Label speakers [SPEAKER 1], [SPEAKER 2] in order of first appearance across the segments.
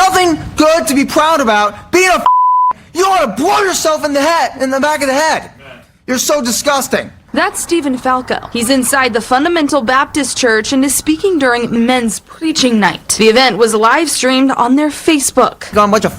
[SPEAKER 1] nothing good to be proud about. Being a you ought to blow yourself in the back of the head. You're so disgusting.
[SPEAKER 2] That's Stephen Falco. He's inside the Fundamental Baptist Church and is speaking during men's preaching night. The event was live streamed on their Facebook.
[SPEAKER 1] Got a bunch of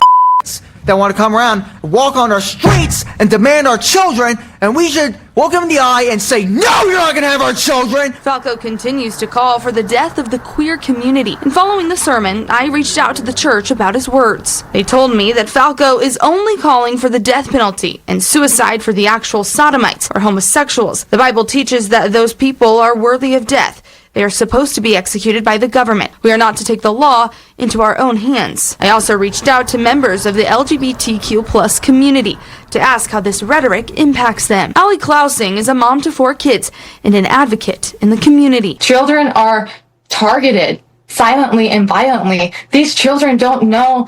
[SPEAKER 1] that want to come around, walk on our streets, and demand our children, and we should look them in the eye and say, no, you're not going to have our children!
[SPEAKER 2] Falco continues to call for the death of the queer community. And following the sermon, I reached out to the church about his words. They told me that Falco is only calling for the death penalty and suicide for the actual sodomites or homosexuals. The Bible teaches that those people are worthy of death. They are supposed to be executed by the government. We are not to take the law into our own hands. I also reached out to members of the LGBTQ plus community to ask how this rhetoric impacts them. Allie Klausing is a mom to 4 kids and an advocate in the community.
[SPEAKER 3] Children are targeted silently and violently. These children don't know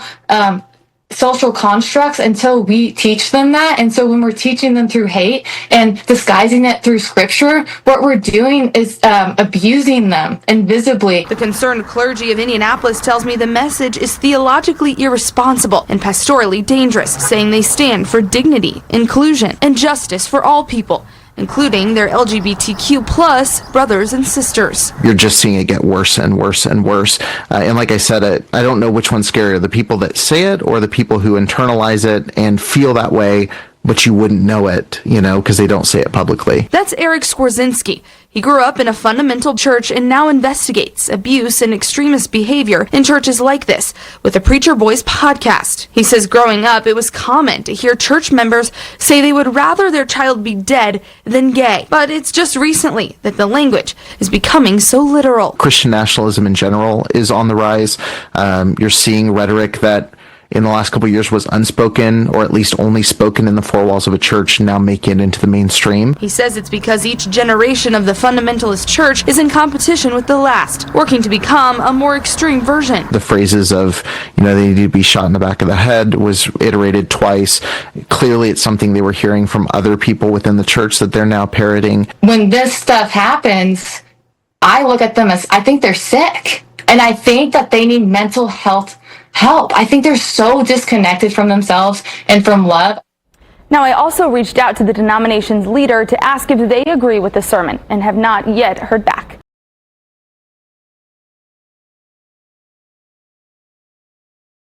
[SPEAKER 3] social constructs until we teach them that. And so when we're teaching them through hate and disguising it through scripture, what we're doing is abusing them invisibly.
[SPEAKER 2] The concerned clergy of Indianapolis tells me the message is theologically irresponsible and pastorally dangerous, saying they stand for dignity, inclusion, and justice for all people, including their LGBTQ plus brothers and sisters.
[SPEAKER 4] You're just seeing it get worse and worse and worse. And like I said, I don't know which one's scarier, the people that say it or the people who internalize it and feel that way, but you wouldn't know it, because they don't say it publicly.
[SPEAKER 2] That's Eric Skwarczynski. He grew up in a fundamental church and now investigates abuse and extremist behavior in churches like this with a Preacher Boys podcast. He says growing up, it was common to hear church members say they would rather their child be dead than gay. But it's just recently that the language is becoming so literal.
[SPEAKER 4] Christian nationalism in general is on the rise. You're seeing rhetoric that in the last couple of years was unspoken, or at least only spoken in the 4 walls of a church, now make it into the mainstream.
[SPEAKER 2] He says it's because each generation of the fundamentalist church is in competition with the last, working to become a more extreme version.
[SPEAKER 4] The phrases of, they need to be shot in the back of the head was iterated twice. Clearly, it's something they were hearing from other people within the church that they're now parroting.
[SPEAKER 3] When this stuff happens, I look at them as, I think they're sick. And I think that they need mental health help. I think they're so disconnected from themselves and from love.
[SPEAKER 2] Now, I also reached out to the denomination's leader to ask if they agree with the sermon and have not yet heard back.